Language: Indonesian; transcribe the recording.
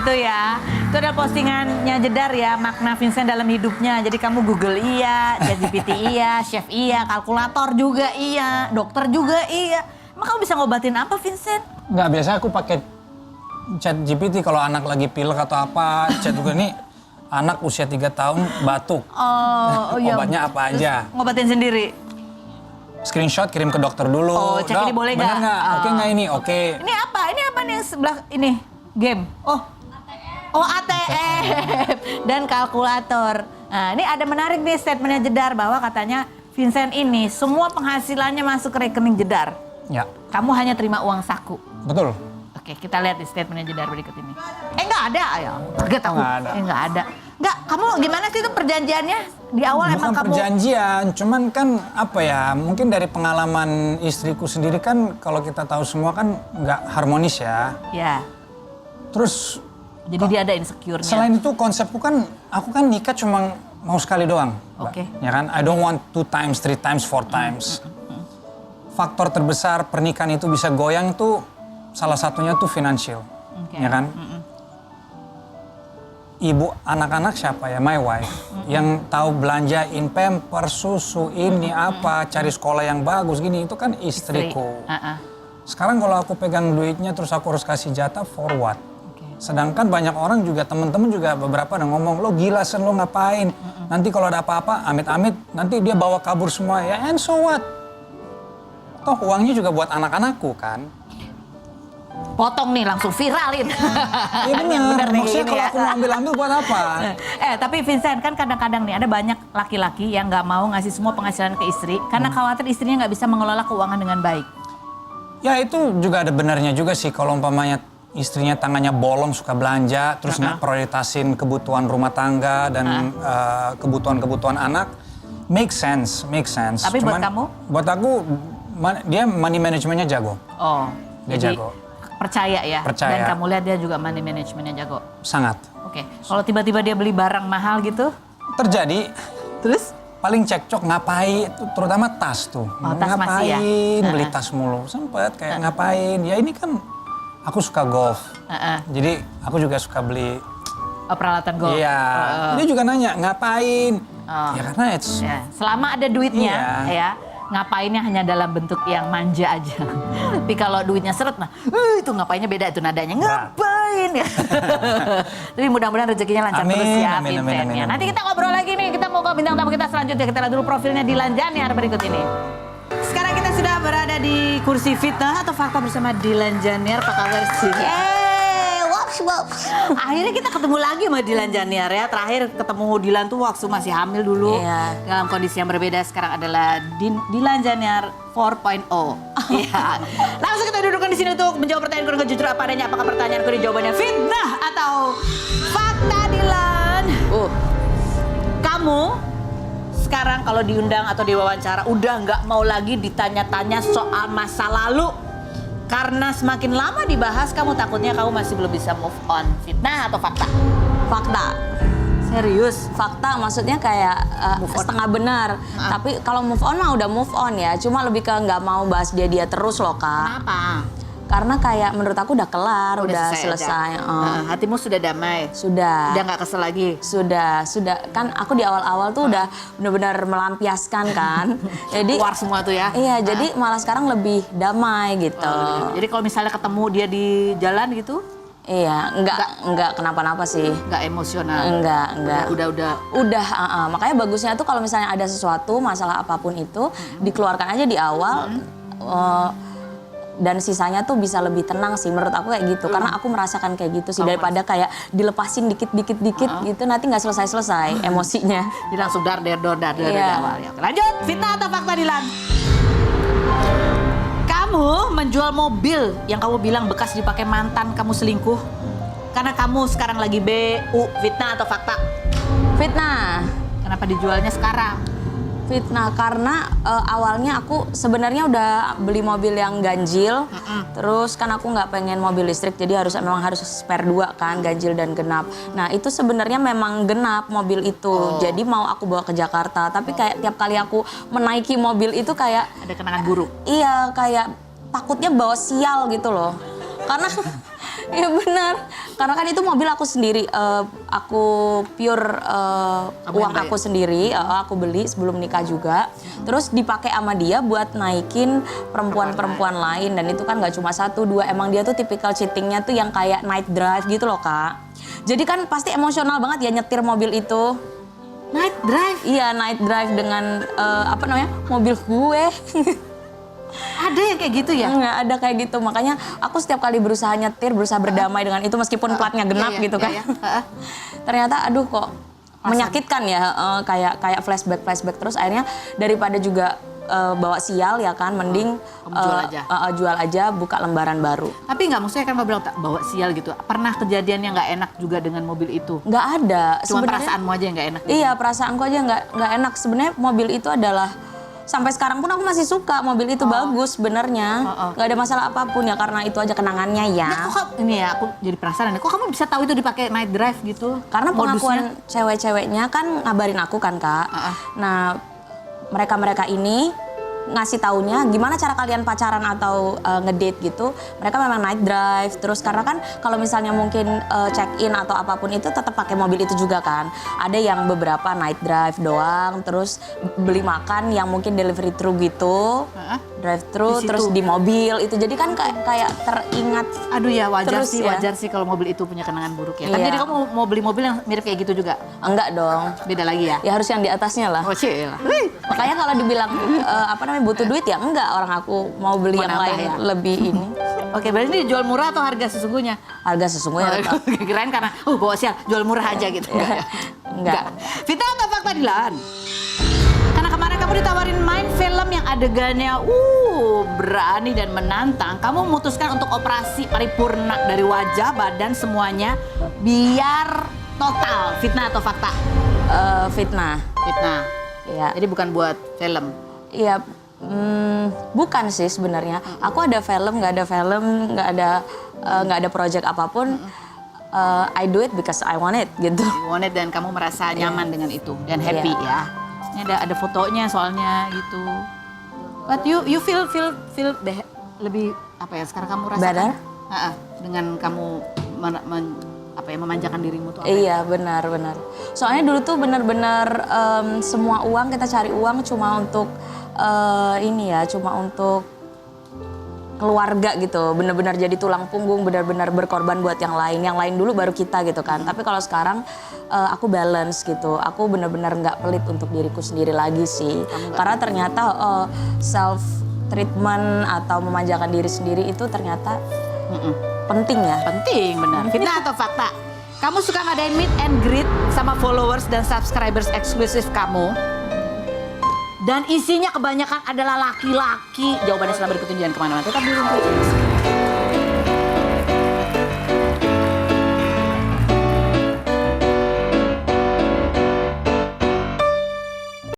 itu ya. Itu ada postingannya Jedar ya, makna Vincent dalam hidupnya. Jadi kamu Google iya, ChatGPT iya, chef iya, kalkulator juga iya, dokter juga iya. Emang kamu bisa ngobatin apa Vincent? Nggak, biasa aku pakai ChatGPT kalau anak lagi pilek atau apa. Chat juga nih, anak usia 3 tahun batuk. Oh iya. Obatnya apa aja? Terus ngobatin sendiri? Screenshot kirim ke dokter dulu. Oh, cek ini boleh nggak? Bener nggak? Oke nggak ini? Oke. Ini apa? Ini apa nih yang sebelah ini? Game? Oh ATM dan kalkulator. Nah ini ada menarik nih statementnya Jedar bahwa katanya Vincent ini semua penghasilannya masuk ke rekening Jedar. Ya. Kamu hanya terima uang saku. Betul. Oke, kita lihat di statementnya Jedar berikut ini. Nggak ada, ya. Kaget aku. Nggak ada. Nggak ada. Nggak, kamu gimana sih itu perjanjiannya? Di awal Bukan emang kamu... perjanjian, cuman kan apa ya, mungkin dari pengalaman istriku sendiri kan kalau kita tahu semua kan nggak harmonis ya. Ya, Terus jadi dia ada insecure-nya. selain itu konsepku kan, aku kan nikah cuma mau sekali doang. Mbak. Oke. Ya kan, I don't want 2 times, 3 times, 4 times. Faktor terbesar pernikahan itu bisa goyang tuh salah satunya tuh financial. Oke. Ya kan? Ibu anak-anak siapa ya, my wife, yang tahu belanjain pamper, susu, ini apa, cari sekolah yang bagus gini, itu kan istriku. Sekarang kalau aku pegang duitnya terus aku harus kasih jatah, for what? Sedangkan banyak orang juga, temen-temen juga beberapa ada ngomong, lo gila Sen, lo ngapain? Nanti kalau ada apa-apa, amit-amit, nanti dia bawa kabur semua, ya and so what? Toh uangnya juga buat anak-anakku kan? Potong nih, langsung viralin. Iya benar, maksudnya kalau ya. aku mau ambil-ambil buat apa? Tapi Vincent kan kadang-kadang nih ada banyak laki-laki yang nggak mau ngasih semua penghasilan ke istri karena khawatir istrinya nggak bisa mengelola keuangan dengan baik. Ya itu juga ada benarnya juga sih kalau umpamanya istrinya tangannya bolong suka belanja terus nggak prioritasin kebutuhan rumah tangga dan kebutuhan-kebutuhan anak, make sense. Tapi buat kamu? Buat aku dia money managementnya jago. Oh, Dia jadi jago. percaya ya. Percaya. Dan kamu lihat dia juga money managementnya jago. Sangat. Oke, kalau tiba-tiba dia beli barang mahal gitu, Terjadi. terus? Paling cekcok ngapain, terutama tas tuh. Oh, tas ngapain masih ya? beli tas mulu, sempet kayak ngapain. Ya ini kan aku suka golf, jadi aku juga suka beli. Peralatan golf. Iya, dia juga nanya ngapain. Ya karena it's. Ya, selama ada duitnya, ya ngapainnya hanya dalam bentuk yang manja aja. Tapi kalau duitnya seret, nah itu ngapainnya beda itu nadanya. Ngapain ya? Tapi mudah-mudahan rezekinya lancar terus ya, Vincent ya. Nanti kita ngobrol lagi nih, kita mau ke bintang tamu kita selanjutnya. Kita lihat dulu profilnya Dilan Janiar berikut ini. Sekarang kita sudah berada di kursi fitnah atau fakta bersama Dilan Janiar. Apa kabar sih? Akhirnya kita ketemu lagi sama Dilan Janiar ya. Terakhir ketemu Dilan tuh waktu masih hamil dulu. Dalam kondisi yang berbeda, sekarang adalah Dilan Janiar 4.0. Iya. Langsung kita dudukkan di sini untuk menjawab pertanyaan kurang jujur apa adanya. Apakah pertanyaan kurang jawabannya fitnah atau fakta, Dilan? Kamu sekarang kalau diundang atau diwawancara udah nggak mau lagi ditanya-tanya soal masa lalu. Karena semakin lama dibahas, kamu takutnya kamu masih belum bisa move on. Fitnah atau fakta? Fakta. Serius? Fakta maksudnya kayak setengah benar. Tapi kalau move on mah udah move on ya. Cuma lebih ke nggak mau bahas dia terus loh, Kak. Kenapa? Karena kayak menurut aku udah kelar, udah selesai. Hatimu sudah damai? Sudah. Udah nggak kesel lagi? Sudah. Kan aku di awal-awal tuh udah benar-benar melampiaskan kan. Jadi keluar semua tuh ya? Iya, jadi malah sekarang lebih damai gitu. Jadi kalau misalnya ketemu dia di jalan gitu? Iya, enggak kenapa-napa sih. Enggak emosional? Enggak. Udah, makanya bagusnya tuh kalau misalnya ada sesuatu, masalah apapun itu, dikeluarkan aja di awal. Dan sisanya tuh bisa lebih tenang sih, menurut aku kayak gitu. Karena aku merasakan kayak gitu sih, daripada kayak dilepasin dikit gitu, nanti nggak selesai emosinya. Jadi langsung dar dari awal ya. Lanjut, fitnah atau fakta, Dilan? Kamu menjual mobil yang kamu bilang bekas dipakai mantan kamu selingkuh karena kamu sekarang lagi BU, fitnah atau fakta? Fitnah. Kenapa dijualnya sekarang? Fitnah, karena awalnya aku sebenarnya udah beli mobil yang ganjil, terus kan aku nggak pengen mobil listrik, jadi memang harus spare 2 kan, ganjil dan genap. Nah itu sebenarnya memang genap mobil itu, jadi mau aku bawa ke Jakarta, tapi kayak tiap kali aku menaiki mobil itu kayak ada kenangan buruk. Iya, kayak takutnya bawa sial gitu loh, karena Iya benar. Karena kan itu mobil aku sendiri, aku pure uang aku sendiri, aku beli sebelum nikah juga. Terus dipakai sama dia buat naikin perempuan-perempuan lain, dan itu kan nggak cuma 1, 2. Emang dia tuh tipikal cheatingnya tuh yang kayak night drive gitu loh Kak. Jadi kan pasti emosional banget ya nyetir mobil itu. Night drive? Iya, night drive dengan mobil gue. Ada yang kayak gitu ya? Nggak ada kayak gitu, makanya aku setiap kali berusaha nyetir, berusaha berdamai dengan itu meskipun platnya genap gitu kan. Ternyata aduh kok menyakitkan ya, kayak flashback terus akhirnya daripada juga bawa sial ya kan, mending jual aja, buka lembaran baru. Tapi nggak, maksudnya kan kamu bilang bawa sial gitu. Pernah kejadian yang nggak enak juga dengan mobil itu? Nggak ada. Cuma perasaanmu aja yang nggak enak? Iya, perasaanku aja nggak enak. Sebenarnya mobil itu adalah, sampai sekarang pun aku masih suka mobil itu, bagus sebenarnya. Nggak ada masalah apapun ya, karena itu aja kenangannya ya. Nah, ini ya aku jadi penasaran, kok kamu bisa tahu itu dipakai night drive gitu? Karena pengakuan cewek-ceweknya kan ngabarin aku kan Kak. Nah, mereka ini ngasih taunya gimana cara kalian pacaran atau ngedate gitu. Mereka memang night drive. Terus karena kan kalau misalnya mungkin check in atau apapun itu tetap pakai mobil itu juga kan. Ada yang beberapa night drive doang, terus beli makan yang mungkin delivery thru gitu. Drive thru terus di mobil itu. Jadi kan kayak teringat. Aduh ya, wajar terus sih, ya. wajar sih kalau mobil itu punya kenangan buruk ya. Iya. Kan jadi kamu mau beli mobil yang mirip kayak gitu juga? Enggak dong. Beda lagi ya? Ya harus yang di atasnya lah. Oh cielah. Makanya kalau dibilang butuh duit ya enggak, orang aku mau beli yang lain ya? lebih ini. Oke, berarti ini dijual murah atau harga sesungguhnya? Harga sesungguhnya. Kirain karena bawa sial, jual murah aja gitu. Enggak. Fitnah atau fakta, Dilan? Karena kemarin kamu ditawarin main film yang adegannya berani dan menantang, kamu memutuskan untuk operasi paripurna dari wajah, badan, semuanya biar total. Fitnah atau fakta? Fitnah. Fitnah. Iya. Jadi bukan buat film. Iya. Bukan sih sebenarnya. Aku ada film, nggak ada project apapun. I do it because I want it gitu. You want it dan kamu merasa nyaman dengan itu dan happy ya. Ini ada fotonya soalnya gitu. But you feel lebih apa ya sekarang kamu rasakan? Better? Dengan kamu memanjakan dirimu tuh apa? Iya benar. Soalnya dulu tuh benar-benar semua uang kita cari uang cuma untuk cuma untuk keluarga gitu, benar-benar jadi tulang punggung, benar-benar berkorban buat yang lain dulu baru kita gitu kan. Tapi kalau sekarang aku balance gitu, aku benar-benar nggak pelit untuk diriku sendiri lagi sih. Karena ternyata self treatment atau memanjakan diri sendiri itu ternyata penting ya. Penting benar. Fitnah atau fakta? Kamu suka ngadain meet and greet sama followers dan subscribers eksklusif kamu? Dan isinya kebanyakan adalah laki-laki. Jawabannya setelah berikut ini, jangan kemana-mana. Tetap di Rumah Cici.